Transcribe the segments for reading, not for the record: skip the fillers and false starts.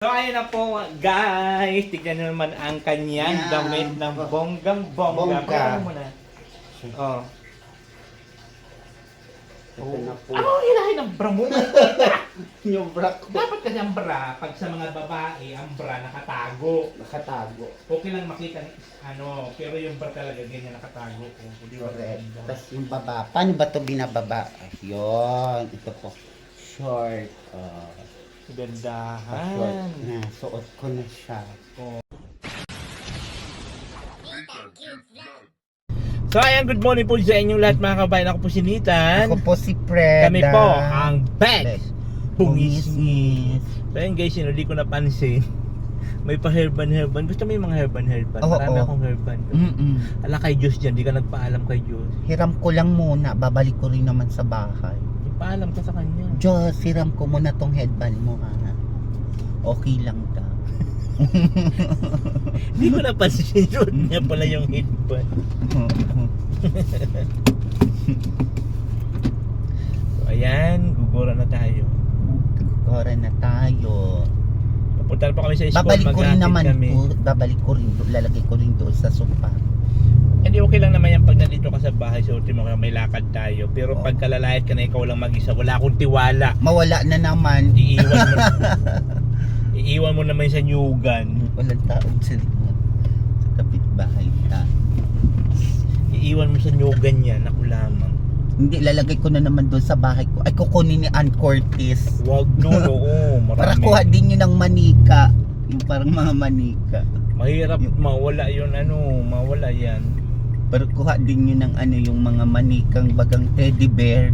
So ayun na po guys, tignan nyo naman ang kanyang damit ng bonggang-bongga. Pakita mo na. Oh. Ito na po. Ano ang ilahin ng bra mo? Yung bra ko. Dapat kasi ang bra, pag sa mga babae, ang bra nakatago. Nakatago. Okay lang makita ni pero yung bra talaga ganyan nakatago. Correct. Tapos yung baba. Paano ba ito binababa? Yun. Ito po. Short. Gandahan. Short na. Suot ko na siya. So ayan, good morning po sa inyong lahat mga kabayan. Ako po si Nitan. Ako po si Preda. Kami po ang Bex Bungisnis. So ayan guys, hindi ko napansin. May pa hairban. Gusto mo yung mga hairban? Oo, Marami oo. akong hairban. Ala kay Diyos dyan, di ka nagpaalam kay Diyos. Hiram ko lang muna. Babalik ko rin naman sa bahay. Ipaalam ka sa kanya. Diyos, hiram ko muna tong headband mo ha. Okay lang daw. Hindi ko napansin yun. Niya pala yung headband. So ayan, gugura na tayo. Gugura na tayo. Papunta pa kami sa school, Babalik ko rin maghatid naman kami. po. Babalik ko rin doon. Lalagay ko rin doon sa sofa. Hindi, okay lang naman yan pag nandito ka sa bahay, so ultimo may lakad tayo. Pero Oo. pag kalalayat ka na ikaw lang mag-isa, wala akong tiwala. Mawala na naman. Iiwan mo naman sa nyugan. Walang taon sa likod. Sa kapitbahay ta. Iiwan mo sa nyugan yan, ako lamang. Hindi, lalagay ko na naman doon sa bahay ko. Ay, kukunin ni Ann Cortez. Wag no, oo, Para marami. kuha din yun ng manika. Yung parang mga manika. Mahirap mawala yun, mawala yan. Para kuha din yun ng yung mga manikang bagang teddy bear.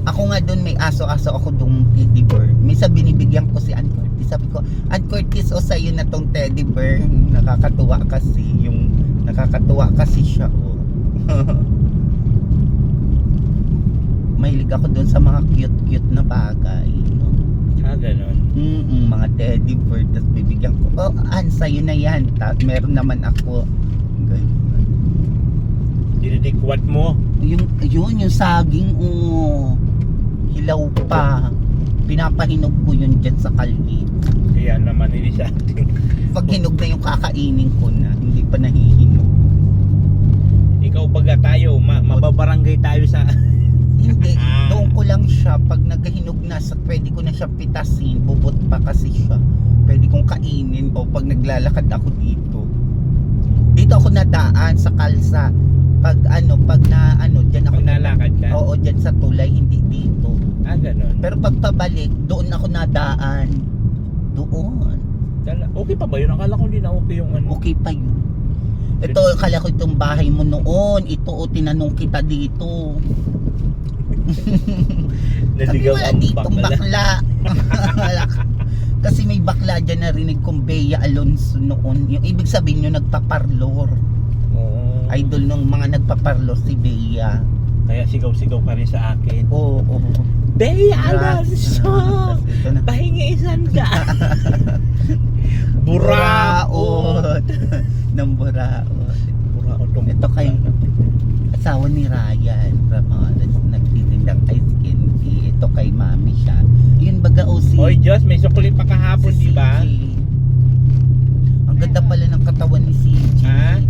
Ako nga doon may aso-aso ako doon teddy bear. Minsan binibigyan ko si Ann Cortez. Sabi ko, Ann Cortez, o sa'yo na tong teddy bear. Nakakatuwa kasi siya. Oh. Mahilig ako doon sa mga cute-cute na bagay. No? Ganon. Mga teddy bear. Tapos bibigyan ko, Ann, sa'yo na yan. Meron naman ako. Ganyan. Dinidikwat mo. Yung saging, hilaw pa. Pinapahinog ko yun dyan sa kalye. Kaya naman, hindi sa ating. Pag hinog na yung kakainin ko na, hindi pa nahihinog. Ikaw baga tayo, mababarangay tayo sa... Hindi, doon ko lang siya. Pag naghinog na, pwede ko na siya pitasin. Bubot pa kasi siya. Pwede kong kainin o pag naglalakad ako dito. Dito ako nadaan sa kalsa. Pag dyan ako Pag nalakad ka? Oo, dyan sa tulay, hindi dito. Ganon. Pero pag pabalik, doon ako nadaan. Doon. Okay pa ba yun? Akala ko hindi na okay yung Okay pa yun. Ito, akala ko itong bahay mo noon. Ito, tinanong kita dito. Sabi Naligaw wala ang ditong bakla. Kasi may bakla dyan narinig kong Bea Alonso noon. Yung ibig sabihin nyo nagpaparlor. Oo. Idol nung mga nagpaparlor si Bea. Kaya sigaw-sigaw ka rin sa akin. Oo. Bea Alonso! Ito na. Pahingi isanda! Buraot! Ng buraot. Buraot tong Ito kay asawa ni Ryan Ramones, nagtitindang ice candy. Ito kay mami siya. Yun baga si Oy Diyos, may sukli pa kahapon, di ba? CJ. Ang ganda pala ng katawan ni CJ. Ha?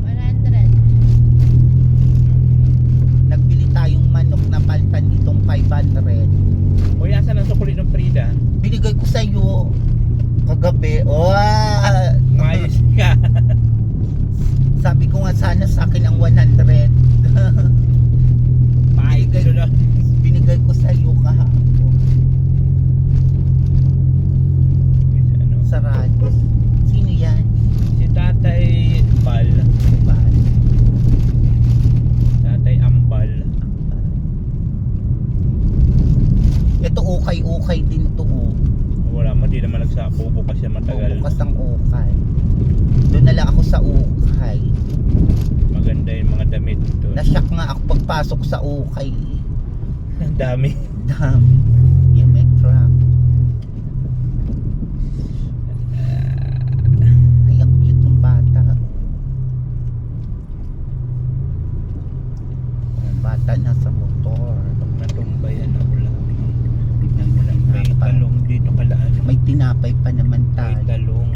100. Nagbili tayong manok na paltan itong 500. Oy, asan ang sukli ng Frida? Binigay ko sa iyo kagabi. Mayos ka. Sabi ko nga sana sa akin ang 100. Binigay ko sa iyo kahapon. Sa radyo. Sino yan? Si Tatay Bal. Bal. Tatay Ambal. Ito ukay-ukay din to. Wala man, di naman nagsapo. Bukas siya matagal. Bukas ang ukay. Doon na lang ako sa ukay. Maganda yung mga damit doon. Nasyak nga ako pagpasok sa ukay. Ang dami. Dami. Yung may truck. Ay, ang cute ng bata. Ang bata nasa motor. Natumbayan ako lang. Tignan mo lang May nga pa. talong tinapay pa naman May tayo. talong.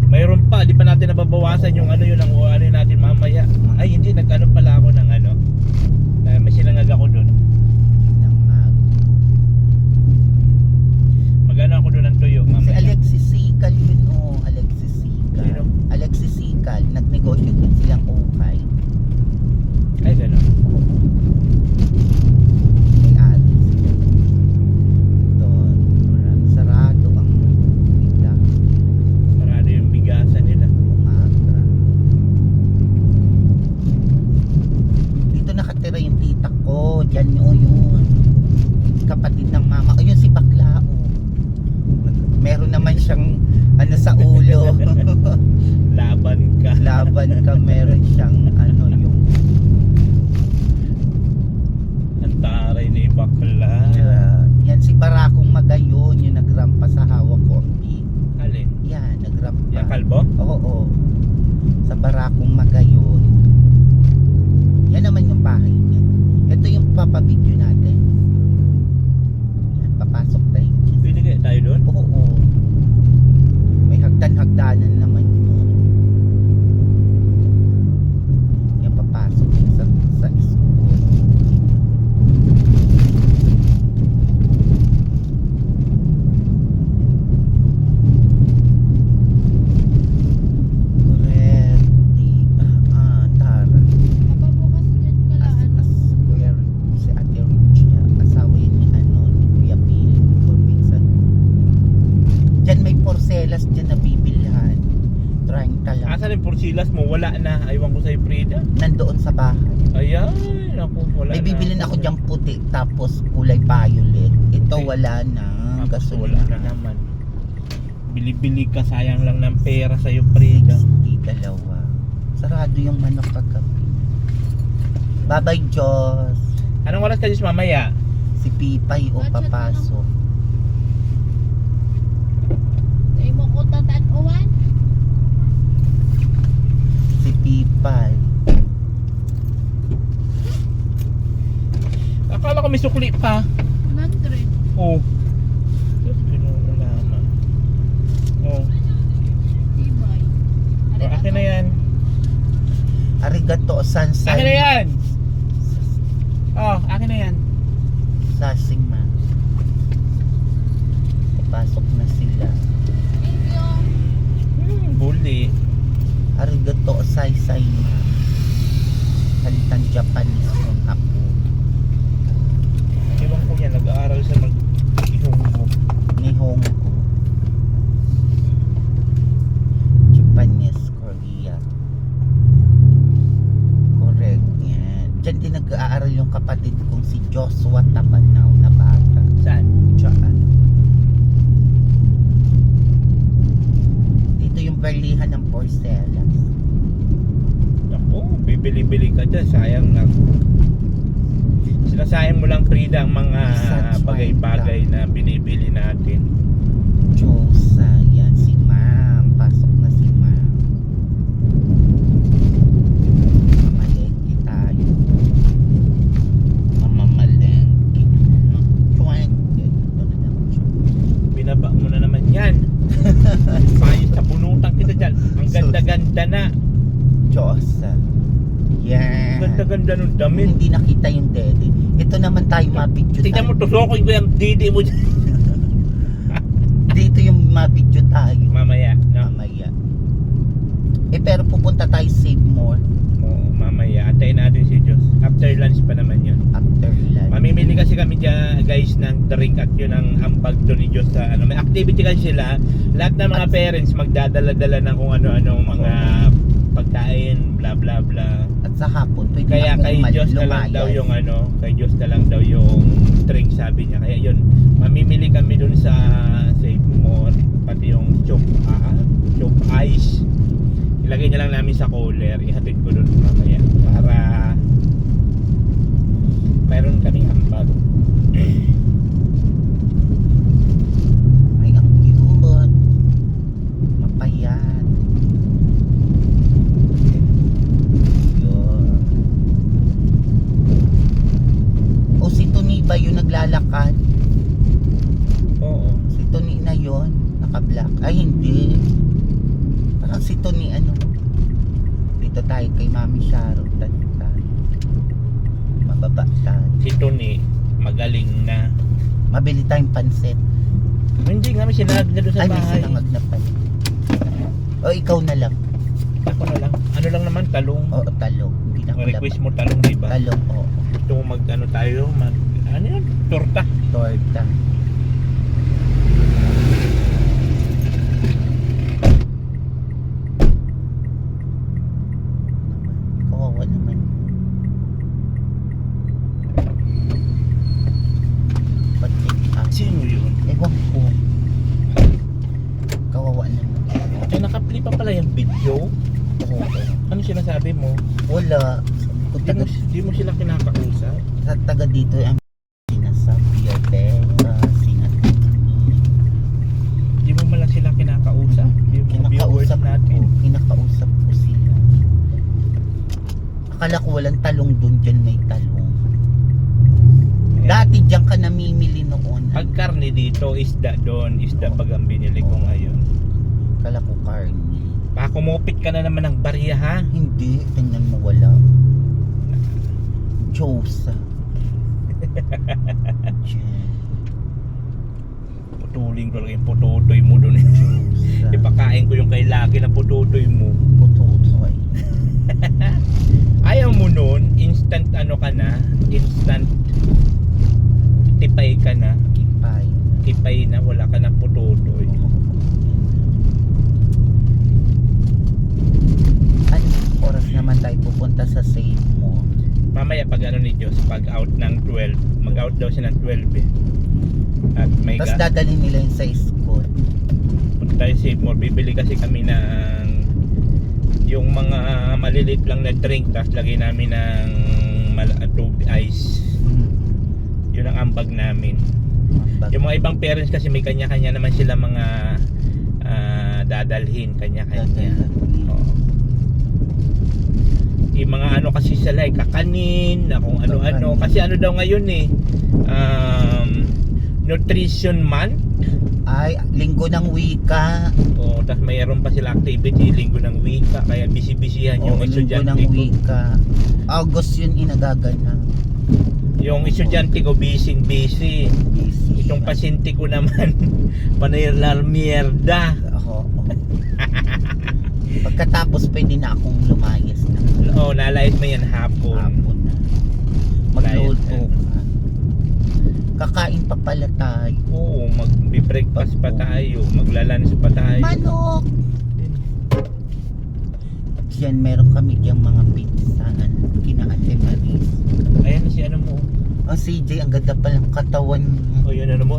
Mayroon pa, di pa natin nababawasan yung ano yun ang ano yun natin mamaya. Ay hindi, nag-ano pala ako ng ano. May sinangag ako doon. Sinangag. Magano ako doon ng tuyo Si mamaya. Alexis Sical yun, oh. Alexis Sical. Sino? Alexis Sical. Nagnegosyo din silang ukay. Ay gano'n. May ari sila. Doon. Sarado ang bigla. Parado yung bigasan nila. Umaga. Dito nakatira yung tita ko. Diyan yun. Kapatid ng mama. O yun si Baklao. Meron naman siyang ano sa ulo. Laban ka. Laban ka. Meron siyang ano yung Ang taray ni bakla. yan si Barakong Magayon. Yung nagrampa sa hawak ko. Alin? Yan, nagrampa. Yung kalbo? Oo. Sa Barakong Magayon. Yan naman yung bahay niya. Ito yung papabidyo natin. Yan, papasok tayo. Pwede kaya tayo doon? Oo. May hagdan-hagdanan naman yun. Yan, papasok yun sa school. Correct. Diba? Tara. Papabukas dyan pala ano. Kuya, si Ate Richia, asawa yun ni ano, ni Kuya Bill, o minsan. Diyan may porcelas dyan na bibilhan. 30 lang. Asan yung porsilas mo? Wala na. Aywan ko sa'yo, Frida. Nandoon sa bahay. Ayan. Ako, wala May na. bibilin ako dyan puti, tapos kulay violet. Ito Okay. wala na. Tapos Gasolina. wala na naman. Bili-bili ka, sayang lang ng pera sa'yo, Frida. 62. Sarado yung manok kagabi. Bye-bye, Diyos. Anong oras ka Diyos mamaya? Si Pipay o Budget na lang. papasok. Tayo mo ko tatanuan. Si Pipay. Akala ko may sukli pa. 100. Oh. Pinulaman. Oh. Tibay. Oh, akin na yan. Arigato Sansay. Akin na yan. Oh, akin na yan. Sasing man. Pasok na sila. Thank you. Buli. Arigato Saysay man. Halitan Japanese yung ako. Iwan ko yan. Nag-aaral sa mag-ihunggo. Nihongo. Japanese, Korea. Correct yan. Diyan din nag-aaral yung kapatid kong si Joshua Tabanaw na bata. Saan? Diyan. Dito yung berlihan ng porcelas. Ako, bibili-bili ka dyan. Sayang lang. Sinasayang mo lang, Frida, ang mga Isa, bagay-bagay na binibili natin. Diyosa, yan si ma'am. Pasok na si ma'am. Mamalengke tayo. Mamamalengke. Chuwente. Ito na lang. Binaba mo na naman yan. Payos sa bunutan kita dyan. Ang ganda-ganda na. Diyosa. Yan. Ganda-ganda ng damit. Hindi nakita yung dede. Ito naman tayo mapicture Tingnan mo, tayo. tusokin ko yung didi mo dyan. Dito yung mapicture tayo. Mamaya, no? Mamaya. Pero pupunta tayo Save More Oo, mamaya. Antayin natin si Diyos. After lunch pa naman yun. after lunch. Mamimili kasi kami dyan, guys, ng drink at yun ang ambag doon ni Diyos sa ano. May activity kasi sila. Lahat ng mga parents magdadala-dala ng kung ano-ano mga pagkain, bla bla bla. At sa hapon, pwede Kaya akong kay Diyos na lang lumayas. daw yung ano, kay Diyos na lang daw yung drink, sabi niya. Kaya yun, mamimili kami dun sa Save More, pati yung choke ice. Ilagay niya lang namin sa cooler, ihatid ko dun mamaya para mayroon kaming ambag. Ay, ang cute. Mapayat. Yun. O si Tony ba yung naglalakad? naka-black. Ay, hindi. Parang si Tony, ano. Dito tayo kay Mami Sharon. Tayo. Mababa tayo. Si Tony, magaling na. Mabili tayong pansit. Hindi nga, may sinag na doon sa Ay, may bahay. sinangag na pala. O, ikaw na lang. Ako na lang. Ano lang naman, talong. Oo, talong. Hindi na ko Request mo talong, di ba? Talong, oo. Gusto mo mag ano tayo, ano yun? Torta. Torta. Kawawa naman. Ba't Sino yun? ewan ko. Kawawa naman. Ay, naka-play pa pala yung video. Oo. Ano sinasabi mo? Wala. Kung taga, Di mo sila kinakausap? sa taga dito ang sinasabi sinasabi. Di mo malang sila kinakausap? Di mo viewers Kinakausap natin? ko. Kinakausap ko sila. Akala ko walang talong dun, dyan may talong. Dati dyan ka namimili noon. Pag karne dito, isda doon. Isda pag ang binili ko ngayon. Akala ko karne. Pakumupit ka na naman ng barya, ha? Hindi, tingnan mo wala. Diyosa. Putuling ko lang yung pututoy mo doon. Diyosa. Ipakain ko yung kay Lucky na pututoy mo. Pututoy. Ayaw mo nun, instant ano ka na, instant tipay ka na, Kipay. tipay na, wala ka ng pututoy. Anong oras naman tayo pupunta sa Save Mo? Mamaya pag ano ni Diyos, pag out ng 12, mag-out daw siya ng 12 eh. At may Tapos dadalhin nila yun sa school. punta tayo Save More, bibili kasi kami ng yung mga maliliit lang na drink, tapos lagay namin ng ice. Yun ang ambag namin. Yung mga ibang parents kasi may kanya-kanya naman sila mga dadalhin, kanya-kanya. Oo. Yung mga ano kasi sila kakanin, na kung ano-ano. Kakanin. Kasi ano daw ngayon Nutrition Month. Ay, linggo ng wika. O, tapos mayroon pa sila activity, linggo ng wika. Kaya busy-busyhan yung Oo, linggo estudyante ng ko. wika. August yun inagaganap. Yung estudyante ko busy. Busy. Itong pasyente ko naman, panayral mierda. Oo. Pagkatapos pwede na akong lumayas na. Oo, nalayas mo yan hapon. Hapon na. Magluluto ka. Kakain pa pala tayo. Oo, mag-breakfast pa tayo, maglalunch pa tayo. Manok! Yan, meron kami yung mga pinsan. Kina Ate Maris. Ayan si ano mo. Ang CJ, ang ganda palang katawan mo. O yun ano mo.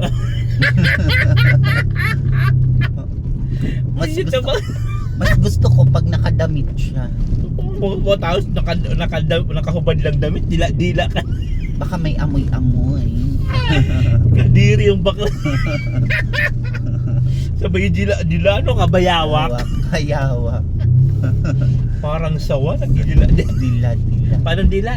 Mas Ay, gusto, ba? mas gusto ko pag nakadamit siya. Tapos nakahubad lang damit, dila ka. Baka may amoy-amoy. Kadiri yung bakla. Sabay dila ano, kabayawak. Hayawak. Parang sawa, nagdila. Dila. Paano dila?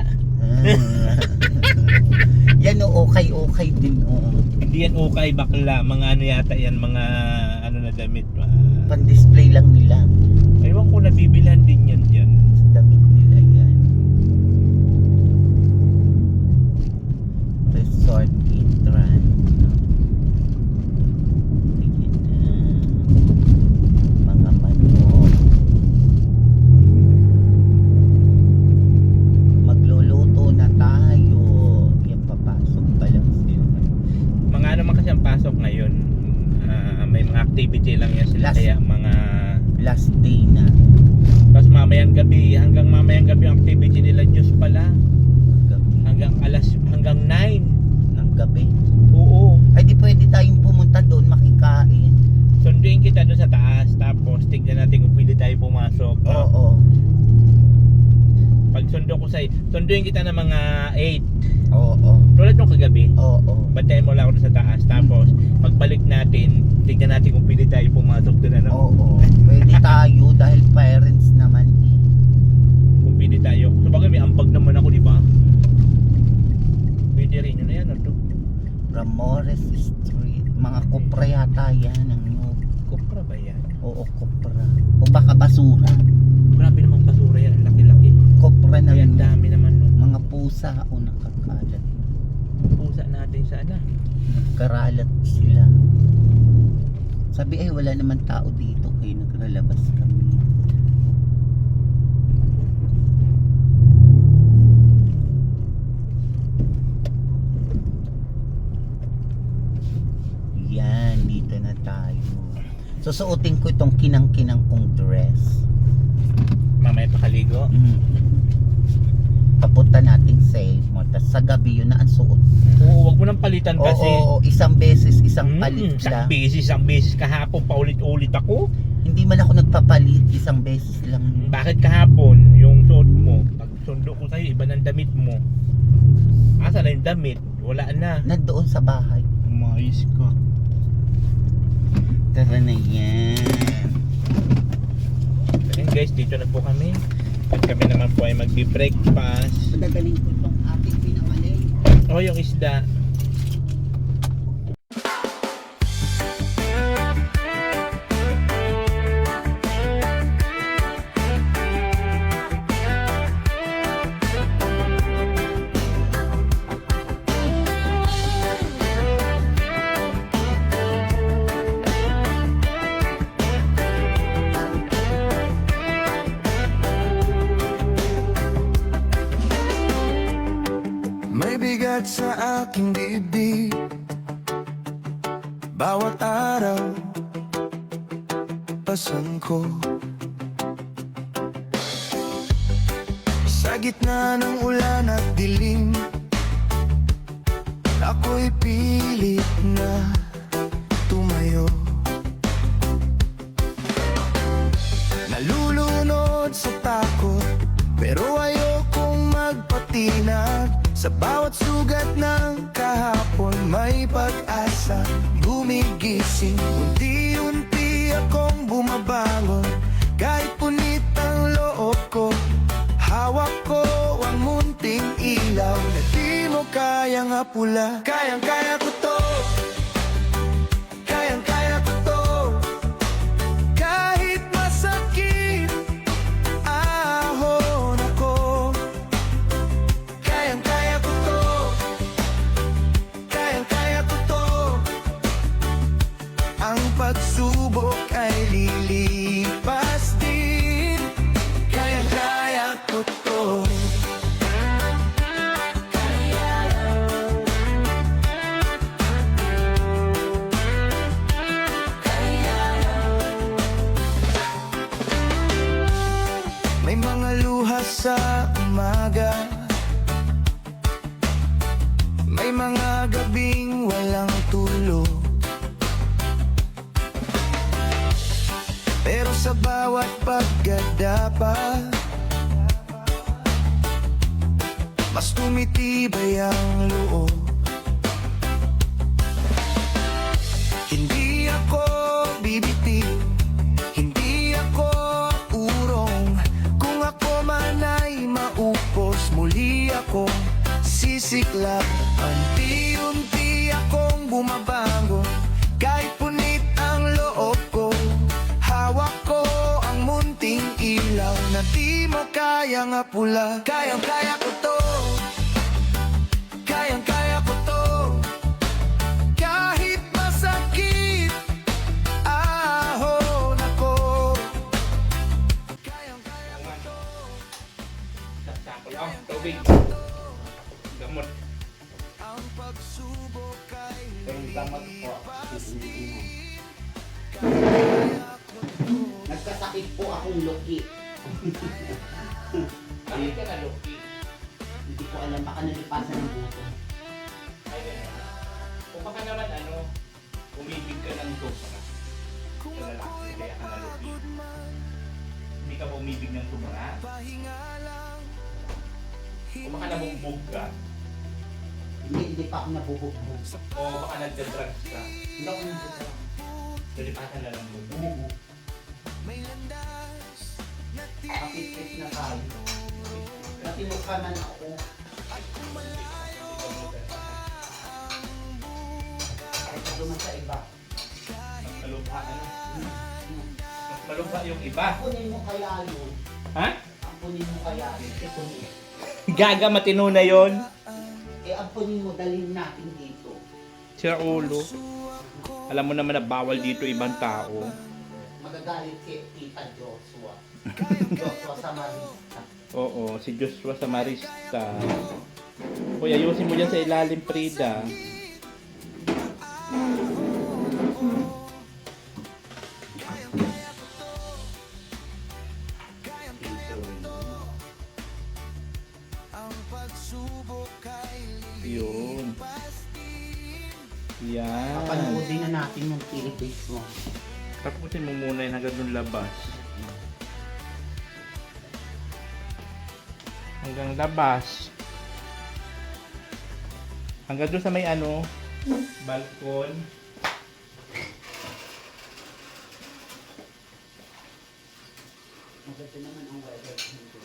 Yan o, okay din o. Hindi yan okay, bakla. Mga ano yata yan, mga ano na damit. Pan-display lang nila. Ewan ko, nabibilhan din yan dyan. Damit nila yan. Resort entrance. Sige na. Mga manok. Magluluto na tayo. Yan, papasok pa lang sila. Mga ano man kasi ang pasok ngayon, may mga activity lang yan sila, Last- kaya mga Last day na. tapos mamayang gabi, hanggang mamayang gabi ang activity nila, Diyos pala, Gabi. hanggang 9. Ng gabi. Oo, Ay di pwede tayong pumunta doon makikain. sunduin kita doon sa taas, tapos tignan natin kung pwede tayo pumasok. Oo. Pag sundo ko sa'yo, sunduin kita ng mga 8, Oo. tulad nung kagabi. Oo. Bantayan mo lang ako doon sa taas, tapos pagbalik natin, tignan natin kung pwede tayo pumasok doon, ano? Oo. Pwede tayo dahil parents naman eh. Kung pwede tayo. So bagay may ambag naman ako, di ba? Pwede rin yun na yan, ano? Ramores Street. Mga kupra yata yan. Ang Kopra ba yan? Oo, kopra. O baka basura. Grabe namang basura yan. Ang laki-laki. Kopra na Kaya ang yun. dami naman nun. Mga pusa o nakakalat. Pusa natin sana. Nagkaralat sila. Sabi ay wala naman tao dito kaya naglalabas kami. Yan, dito na tayo. Susuotin ko itong kinang-kinang kong dress. Mamaya pakaligo. Papunta nating safe mo. Tapos sa gabi yun na ang suot. Oo, wag mo nang palitan kasi. Oo, isang beses, isang palit lang. Isang beses kahapon paulit-ulit ako. Hindi man ako nagpapalit, isang beses lang. Bakit kahapon yung suot mo? Pag sundo ko sa'yo, iba ng damit mo. Asa na yung damit? Wala na. Nandoon sa bahay. Umayos ka. Tara na yan. Ayan guys, dito na po kami. At kami naman po ay magbi-breakfast. Padagaling ko itong ating pinamaling. O yung isda. May bigat sa aking dibdib bawat araw pasan ko sa gitna ng ulan at dilim. Ako'y pilit na tumayo, nalulunod sa takot pero ayokong magpatinag. Sa bawat sugat ng kahapon may pag-asa gumigising. Unti-unti akong bumabangon kahit punit ang loob ko. Hawak ko ang munting ilaw na di mo kayang apula. Kayang-kaya ko to, kayang-kaya ko to. Kahit masakit ahon ako, kayang-kaya ko to, kayang-kaya ko to. Ang pagsubok ay lilipas din, kayang-kaya ko to. May mga luha sa umaga, may mga gabing walang tulog, pero sa bawat paggadapa mas tumitibay ang loob. Hindi ako bibitiw, hindi ako urong. Kung ako man ay maupos, muli akong sisiklab. Unti-unti akong bumabangon kahit punit ang loob ko. Hawak ko ang munting ilaw na di mo kayang apula. Kayang-kaya ko to, kayang-kaya ko to. Kahit masakit ahon ako, kayang-kaya ko to. Sakto lang. Tubig. Gamot. Ang pagsubok ay lilipas din, kayang-kaya ko to. Nagkasakit po akong loki. Bakit ka na, Loki? Hindi ko alam, baka nalipasan ng buto. Ay, ganun. Kung baka naman umibig ka ng sobra. Kung Sa lalaki, ako'y kaya ka na, Loki. mapagod man, Hindi ka ba umibig ng sobra? pahinga lang. Kung baka nabugbog ka. Hindi pa ako nabubugbog. O baka nagda-drugs ka. Hindi ako nabubugbog. Nalipatan na lang mo. May landas na Kapit-pit na tayo. Natinok ka man ako. Kahit na duman sa iba. Nalupaan na. Malungga yung iba. Ampunin mo kaya yun. Ha? Ampunin mo kaya yun. Ampunin. Gaga, matino na yon. Ampunin mo, dalhin natin dito. Sira ulo. Alam mo naman na bawal dito ibang tao. Magagalit si Tita Joshua. Joshua Samarista. Oo, si Joshua Samarista. Uy, ayusin mo dyan sa ilalim, Frida. Ang pagsubok ay Yun. Yan. Papanoodin na natin yung Philippines mo. Tapusin mo muna yung hanggang dun labas. Hanggang labas. Hanggang doon sa may balkon. Maganda naman ang weather dito.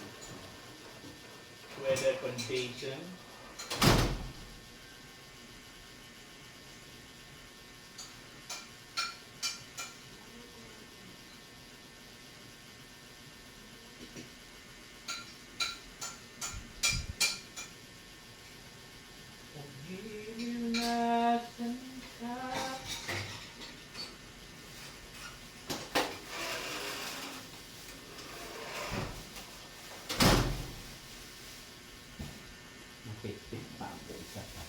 Weather condition. Mapipit pa ako isa pa.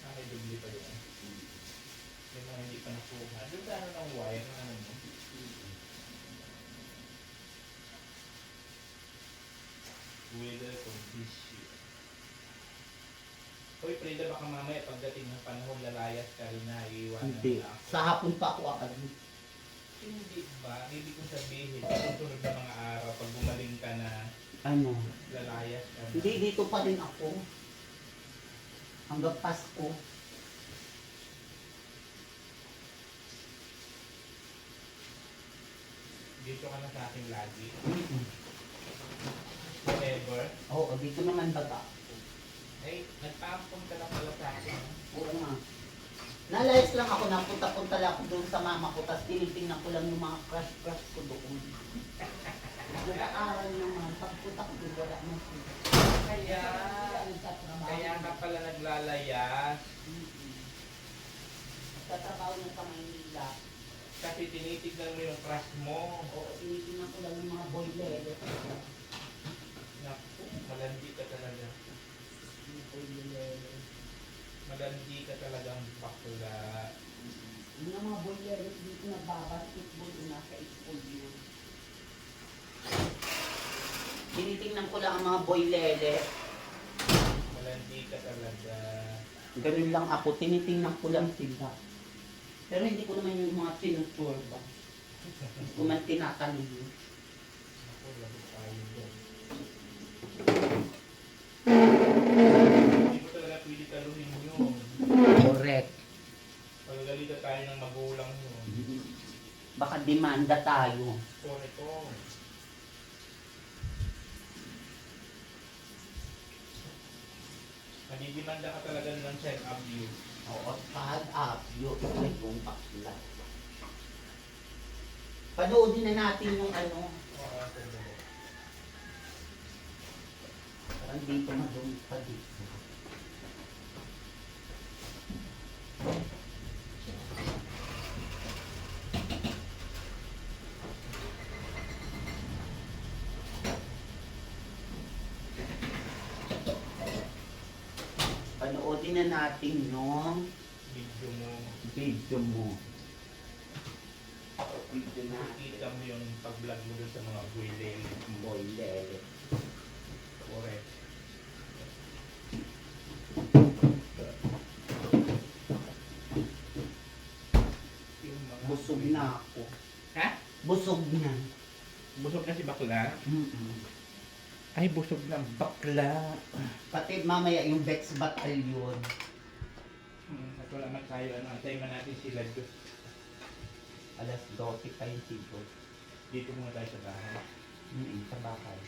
Ay, dubli pa doon. Yung mga hindi pa nakuha. Doon sa ng wire na mo. Weather condition. Hoy, Frida, baka mamaya pagdating ng panahon, lalayas ka rin na, iiwanan Hindi. na ako. Sa hapon pa ako agad. Hindi ba? Ibig kong sabihin, susunod na mga araw, pag gumaling ka na, Ano? lalayas ka na. Hindi, dito pa rin ako. Hanggang Pasko. Dito ka na sa akin lagi. Forever. Oo, dito naman baga. Ay, nagpampong ka na pala sa akin. Oo nga. Nalayas lang ako, napunta-punta lang ako doon sa mama ko, tapos tinitingnan ko lang yung mga crush-crush ko doon. Nag-aaral naman, pagpunta ko doon, wala nang sila. Kaya, kaya ka pala naglalayas. Nagtatrabaho na sa Maynila. Kasi tinitignan mo yung crush mo. Oo, tinitingnan ko lang yung mga boiler. Naku, malandi ka talaga. Yung boiler. Malandi ka talagang bakla. Yung mga boiler, dito nagbabasketball, yung nasa school yun. Tinitingnan ko lang ang mga boiler. Malandi ka talaga. Ganun lang ako, tinitingnan ko lang sila. Pero hindi ko naman yung mga sinusurba. Hindi ko man tinatanong yun. Naku, lagot tayo doon. Hindi ko talaga pwede taluhin yun. Correct. Pagagalitan tayo ng magulang yun. Baka demanda tayo. Correct ko. Nadidimanda ka talaga ng self-abuse. Oo, pag-up yun. Ay, yung bakla. Panoodin na natin yung ano. Oo, sandali. Parang dito madumi pa dito. Panoodin na natin yung Video mo. video mo. Video na Kita mo yung pag-vlog mo dun sa mga buwilin. boiler. Correct. Yung mga Busog buwilin. na ako. Ha? Busog na. Busog na si bakla? Mm-mm. Ay, busog na ang bakla. Pati mamaya yung Bex Battalion. At wala man tayo, antay man natin sila Diyos. Alas 12 pa yung siguro. Dito muna tayo sa bahay. Sa bahay.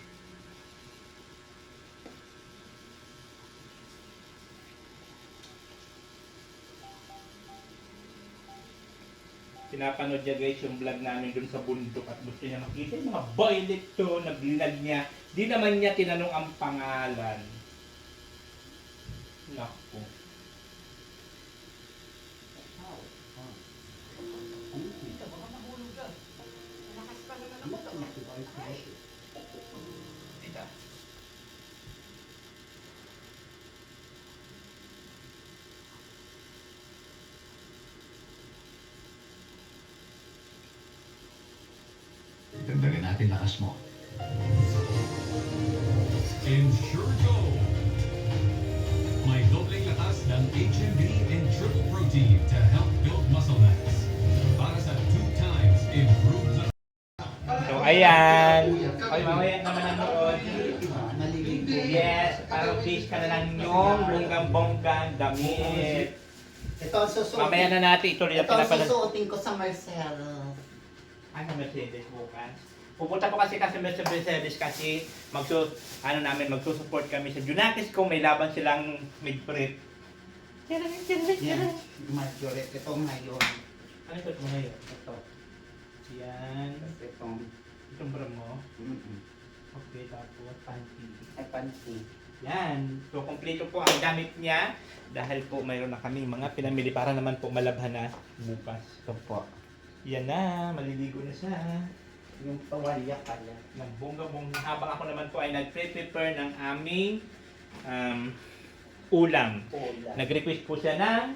pinapanood niya guys yung vlog namin dun sa bundok at gusto niya makita yung mga violet to na vlog niya. Di naman niya tinanong ang pangalan. Naku. Ito. Dagdagan natin lakas mo. Ensure Gold. May dobleng lakas ng HMB and triple protein to help build muscle mass. Para sa 2 times improved So ayan. Ay, mamaya naman nanood. Naliligo. Yes, parang fish ka na lang yung bonggang-bonggang damit. Ito ang susuotin. Mamaya na natin ituloy ang Ito ang pinapanood. susuotin ko sa Marcelo. Ano Mercedes bukas? Pupunta po kasi Mercedes kasi magsusupport kami sa Junakis kung may laban silang mid-prep. Yan. Marjorie. Ito ngayon. Ano ito mo ngayon? Ito. Yan. Itong. Itong bra mo. Mm-mm. Okay, tapos panty. Ay, panty. Yan. So, kompleto po ang gamit niya dahil po mayroon na kami mga pinamili para naman po malabhan na bukas. Ito po. Yan na, maliligo na siya. Yung pawalya pala. Ng bongga-bongga. Habang ako naman po ay nag-prepare ng aming ulam. Ulam. Nag-request po siya ng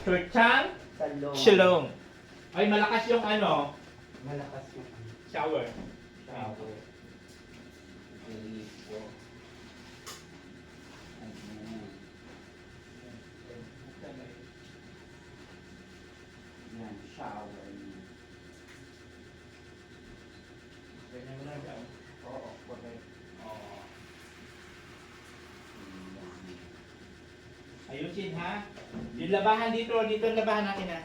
Chorchang Salong. Shalom. Ay, malakas yung ano, Malakas yung ano. shower. Shower. Ligo. Ayan. Yan, shower niya. Ganyan mo lang daw. Oo, correct. Oo. Ayan. Ayusin ha. Yung labahan dito ang labahan natin ha.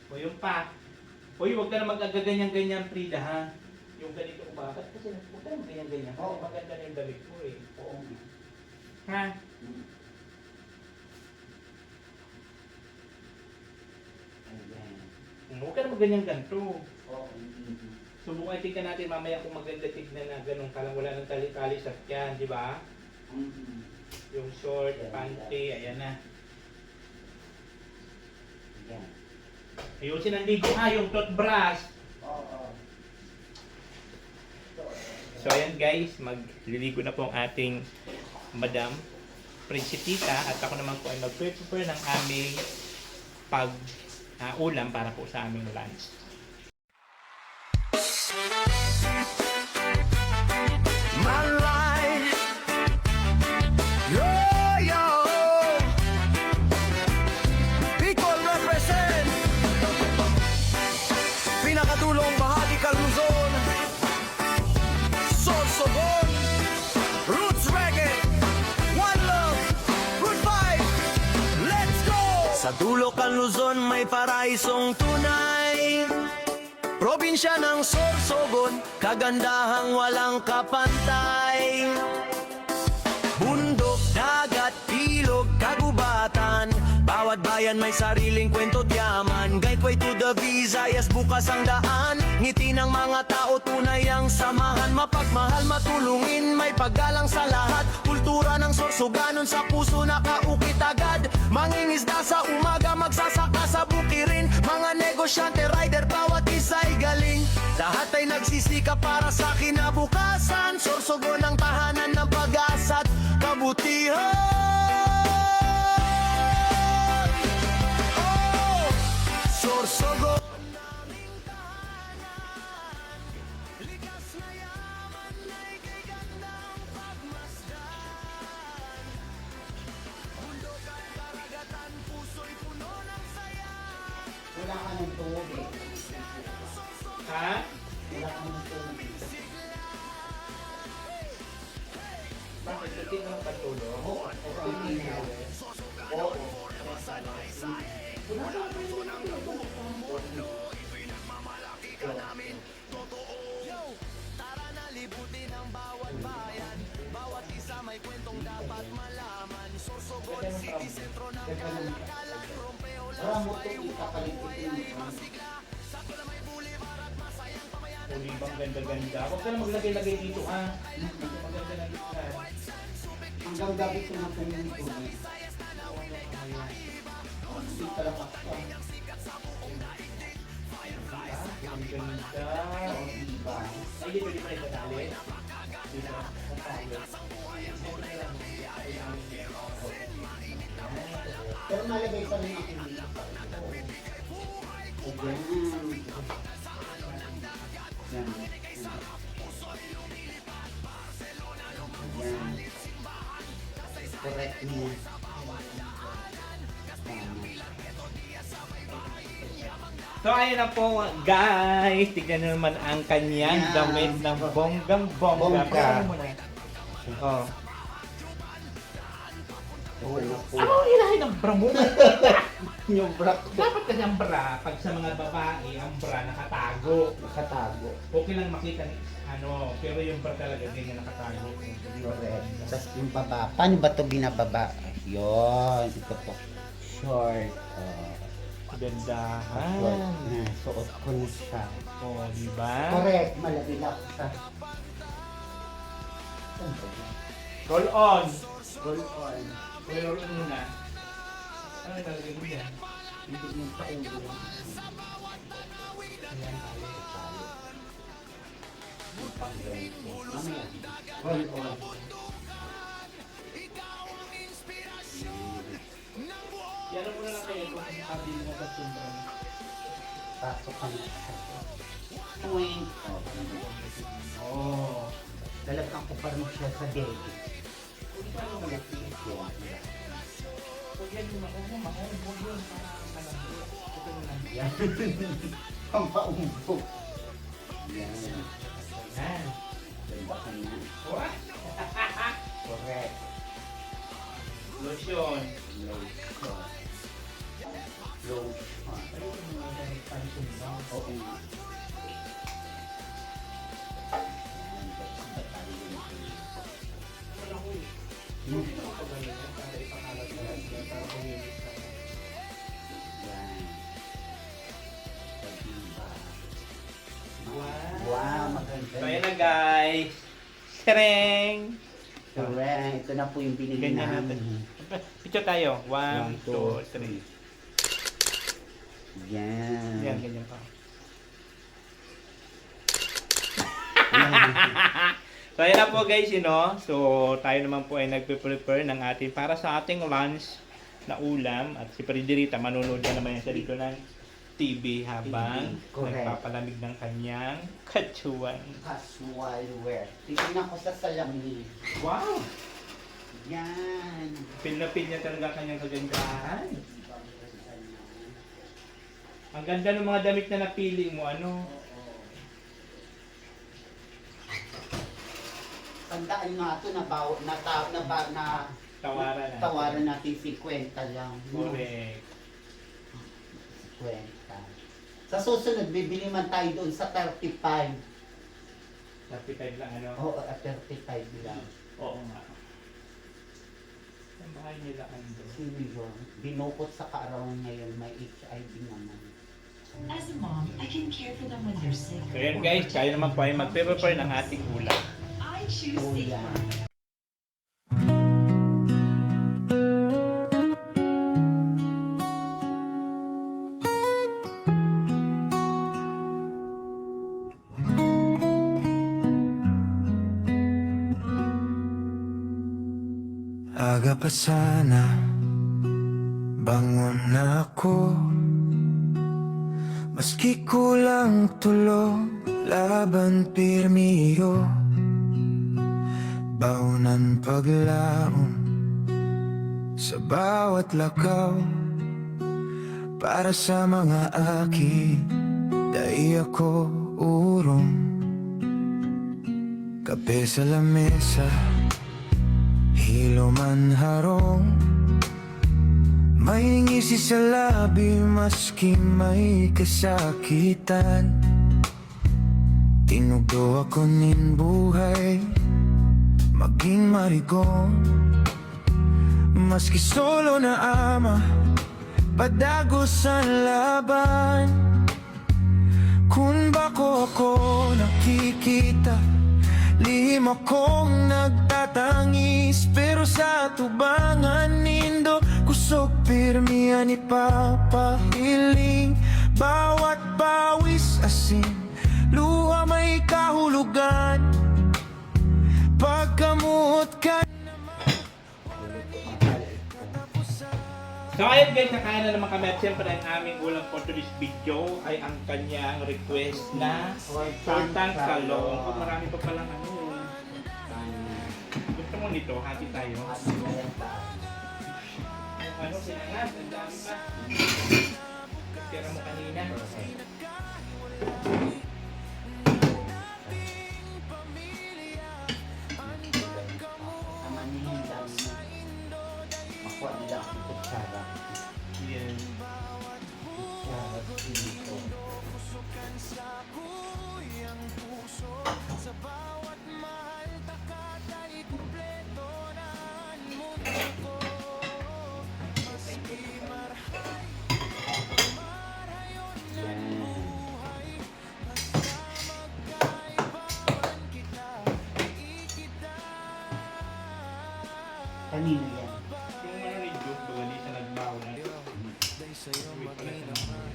O yung pa. Uy, huwag ka na mag-agaganyan-ganyan, Frida ha. Yung ganito ko ba? Ba't kasi huwag ka na mag-ganyan-ganyan? Oo, maganda na yung damit ko eh. Oo. Ha? Ayan. Huwag ka na mag-ganyan-ganto. Oo, hindi. Subukan tignan natin mamaya kung maganda tignan na ganun ka lang wala ng tali-tali sa tiyan, di ba? Yung short, panty, ayan na. Ayan. Ayusin ang ligo ha, yung toothbrush. Oo. So ayan guys, magliligo na po ang ating Madam Principita at ako naman po ay mag-prepare ng aming ulam para po sa aming lunch. My life, yo, yo. Bicol represent. Pinakatulong bahagi Kaluzon. Sorsogon. Roots Reggae. One love. Good vibe. Let's go. Sa dulo Kaluzon may paraisong tunay. Probinsya ng Sorsogon, kagandahang walang kapantay. Bundok, dagat, ilog, kagubatan. Bawat bayan may sariling kwento yaman. Gateway to the Visayas, bukas ang daan. Ngiti ng mga tao, tunay ang samahan. Mapagmahal, matulungin, may paggalang sa lahat. Kultura ng Sorsoganon sa puso nakaukit agad. Mangingisda sa umaga, magsasaka sa bukirin. Mga negosyante, rider, bawat isa'y galing. Lahat ay nagsisikap para sa kinabukasan. Sorsogon ang tahanan ng pag-asa at kabutihan. Oh, Sorsogon naming tahanan. Likas na yaman ay kay gandang pagmasdan. Bundok at karagatan, puso'y puno ng saya. Wala ka ng tubig. Ha? Wala ka ng tubig. Bakit? Sutin mo ng patulo? Oo, hindi na. Oo. Tara na libutin ang bawat bayan. Bawat isa may kwentong dapat malaman. Sorsogon City, sentro ng kalakalan. Rompeo Ramo to ipapalit ko yung Uli bang ganda-ganda. Huwag ka na maglagay-lagay dito ha. Maganda na lugar. hanggang gabi ko na pumunta ito. Hindi pala ako. Ang ganda. Diba? Ay, di pwede pa rin patali. Di na. Pero malagay pa rin ako dito. Ayan. Yan. Yan. Correct mo. So ayun na po guys, tignan nyo naman ang kanyang Yeah. damit ng bonggang-bongga. Bongga. Pero mo na. Oh. Oo na po. Ano ang ilahin ng bra mo? Yung brak ko. Dapat kasi ang bra, pag sa mga babae, ang bra nakatago. Nakatago. Okay lang makita ni ano, pero yung bra talaga ganyan nakatago. Correct. Tapos yung baba. Paano ba ito binababa? Yun. Ito po. Short. Gandahan. Short na. Suot ko na siya. Oh, di ba? Correct. Malagay lang siya. Roll on. Roll on. Roll on muna. Ano yung nalagay mo yan? Hindi yung paulo. Mamaya. Roll on. Yan mo na lang kayo kung sabi mo sa tumbang. Pasok ka na siya. Tuwing. Oh. Lalagyan ko pa rin siya sa dede. Kung paano malapit yun? Huwag yan yung huwag yun para malambot. Ito na lang. Yan. Ang paumbog. Yan. Yan. Ganda ka na. What? Correct. Lotion. Lotion. Lotion. Ayun yung mga ganit pansin mo. Oo nga. Yan. Basta tayo yung Wala ko eh. Hindi ko pagaling yan para ipakalat na lang yan para kumilis ka. Yan. Pag-iba. Wow. Wow, maganda. So ayun na guys. Sereng! Correct. Ito na po yung binili Ganyan namin. natin. Picture tayo. 1, 2, 3. Yan. Yan, ganyan pa. So ayun na po guys, So tayo naman po ay nagpe-prepare ng ating para sa ating lunch na ulam. At si Pridirita manonood na naman yan sa dito ng TV habang TV, correct. nagpapalamig ng kanyang katsuan. Casual wear. Tingnan ko sa salamin. Wow! Yan. Pin na pin niya talaga kanyang kagandahan. Ang ganda ng mga damit na napili mo, ano? Tandaan nga ito na Tawaran na. tawaran natin 50 lang. Correct. 50. Sa susunod, bibili man tayo doon sa 35. 35 lang, ano? Oo, 35 lang. Oo nga. Ang bahay nila ando. Sino yun? Binukot sa kaarawan ngayon, may HIV naman. As a mom, I can care for them when they're sick. So yan guys, tayo naman po ay magpe-prepare ng ating ulam. I choose Oh, Sigma. yan. Aga pa sana, bangon na ako. Maski kulang tulog, laban pirmiyo. Baunan paglaon sa bawat lakaw. Para sa mga aki, dai ako urong. Kape sa lamesa, hilo man harong. May ngisi sa labi maski may kasakitan. Tinugdo ako nin buhay, maging marigon. Maski solo na ama, padagos ang laban. Kung bako ako nakikita, lihim akong nagtatangis. Pero sa tubangan nindo, kusog pirmihan ipapahiling. Bawat bawis asin, luha may kahulugan. Pagkamut ka So ayun guys, nakain na naman kami at siyempre ang aming ulam for today's video ay ang kanyang request na tortang talong. Oh, marami pa palang ano. Gusto mo nito? Hati tayo. Ano, sinangat? Ang dami pa. Tira mo kanina. Amanihin lang. Makuha nila ang kutsara. Yes. Kutsara dito. Kanino yan? Yung ano ni Jude, baga di siya nagbaho na. Wait pala siya naman.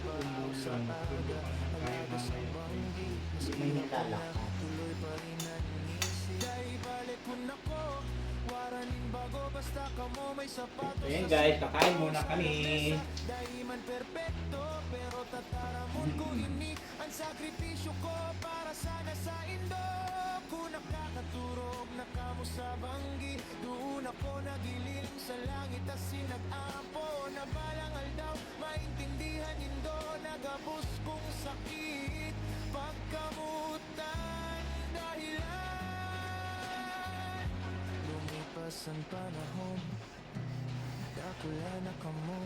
Umbusan, tulog ang kaya mamaya. May nilalakad. So yan guys, kakain muna kami. Lumipas ang panahon, dakula na kamo.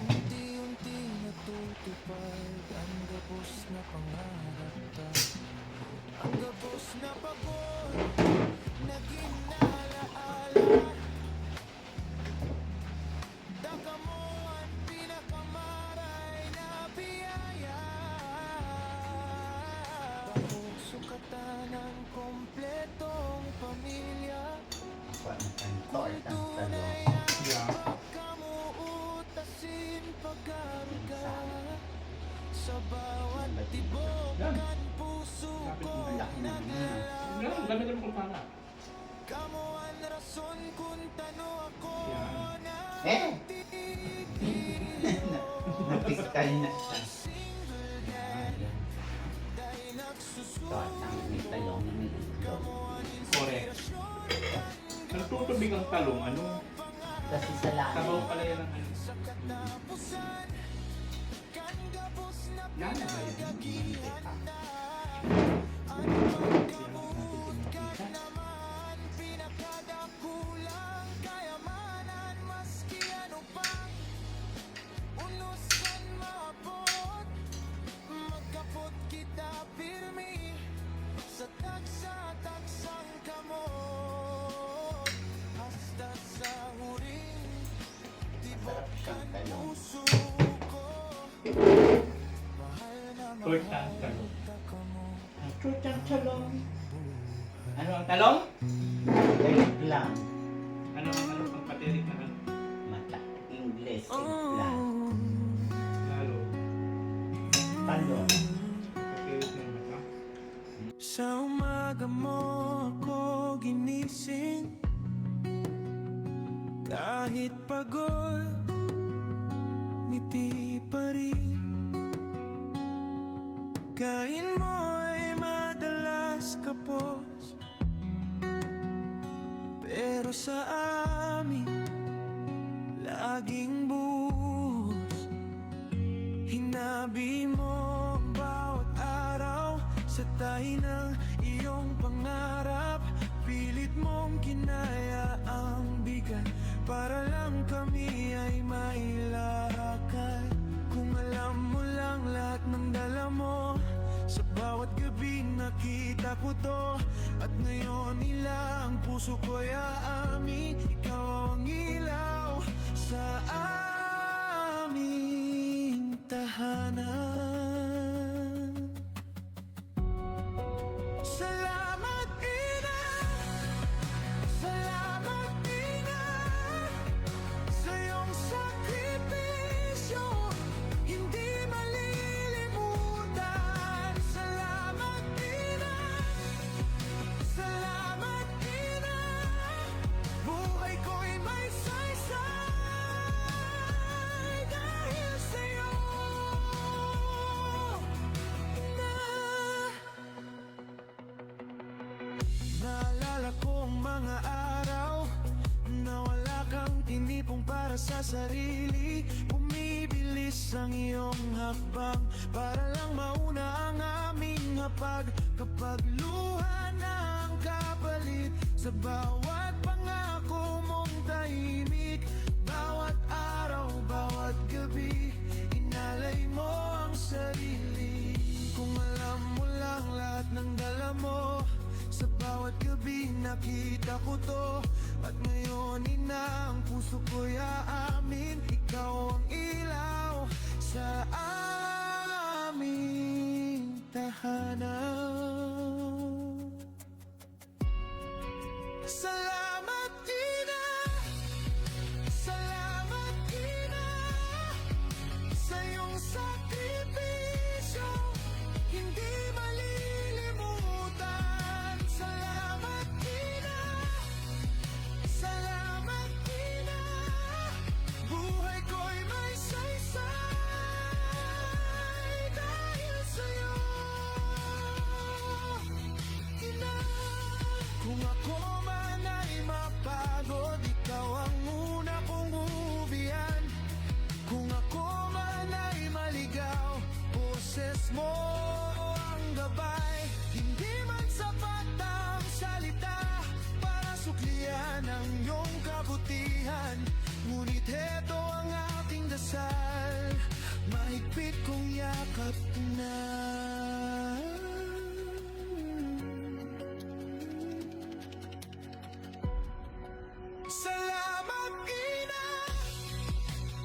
Unti-unti natutupad ang gabos na pangarap ta. Ang gabos na pagod, naging naalaala. Daka mo ang pinakamaray na biyaya. Bakong sukatan ng kompletong pamilya. Kuha na tayong tortang talong. Yeah. Kamuutasin pagkaruga sa bawat tibok ang puso ko naglalak. Ang dami naman kung para. Kamu ang rason kung tano ako na Eh! Napikal na siya. Ayan. Tortang may talong na may itlog. Correct. Nagtutubig ang talong, ano? Kasi sa Sabaw lahat. pala yan ang ano. Yan na ba yan? sa tagsa-tagsang kamot hasta sa huring Masarap siyang talong. puso ko. Mahal na Tortang talong. kamo. Tortang talong. Ano ang talong? Wait lang. Ano ang ano pang patirik na ano? Mata. English. Eggplant. Lalo. Talong. Patirik na yung mata. Sa umaga mo ako ginising, kahit pagod, ngiti pa rin. Kain mo ay madalas kapos, pero sa amin laging buhos. Hinabi mo ang bawat araw sa tahi ng iyong pangarap. Pilit mong kinaya ang bigat para lang kami ay mailakad. Kung alam mo lang lahat ng dala mo, sa bawat gabi nakita ko to. At ngayon puso ko'y aamin, ikaw ang ilaw sa aming tahanan. Salamat Ina, salamat Ina, sa iyong sakripisyo, hindi malilimutan. Salamat Ina, salamat Ina, buhay ko'y may saysay dahil sa'yo. Naalala ko ang mga araw na wala kang tinipong para sa sarili. Bumibilis ang iyong hakbang para lang mauna ang aming hapag. Kapag luha na ang kapalit sa bawat pangako mong tahimik, bawat araw, bawat gabi, inalay mo ang sarili. Kung alam mo lang lahat ng dala mo, sa bawat gabi nakita ko to. At ngayon Ina, ang puso ko'y aamin, ikaw ang ilaw sa aming tahanan. Salamat Ina, salamat Ina, sa iyong sakripisyo, hindi malilimutan. Salamat Ina, salamat Ina, buhay ko'y may saysay dahil sa'yo. Ina, kung ako man ay mapagod, ikaw ang una kong uuwian. Kung ako man ay maligaw, boses mo ang gabay. Hindi man sapat ang salita para suklian ang iyong kabutihan, ngunit heto ang ating dasal, mahigpit kong yakap na. Salamat Ina,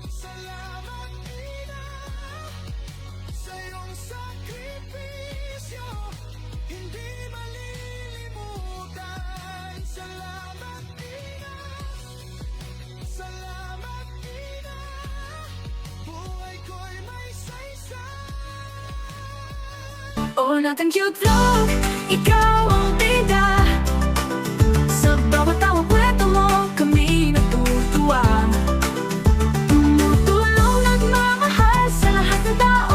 salamat Ina, sa iyong sakripisyo, hindi malilimutan. Salamat Ina, salamat Ina, buhay ko'y may saysay. Oo nating cute vlog, ikaw ang bida. Sa bawat tawang kwento mo, kami natutuwa. Tumutulong, nagmamahal sa lahat ng tao.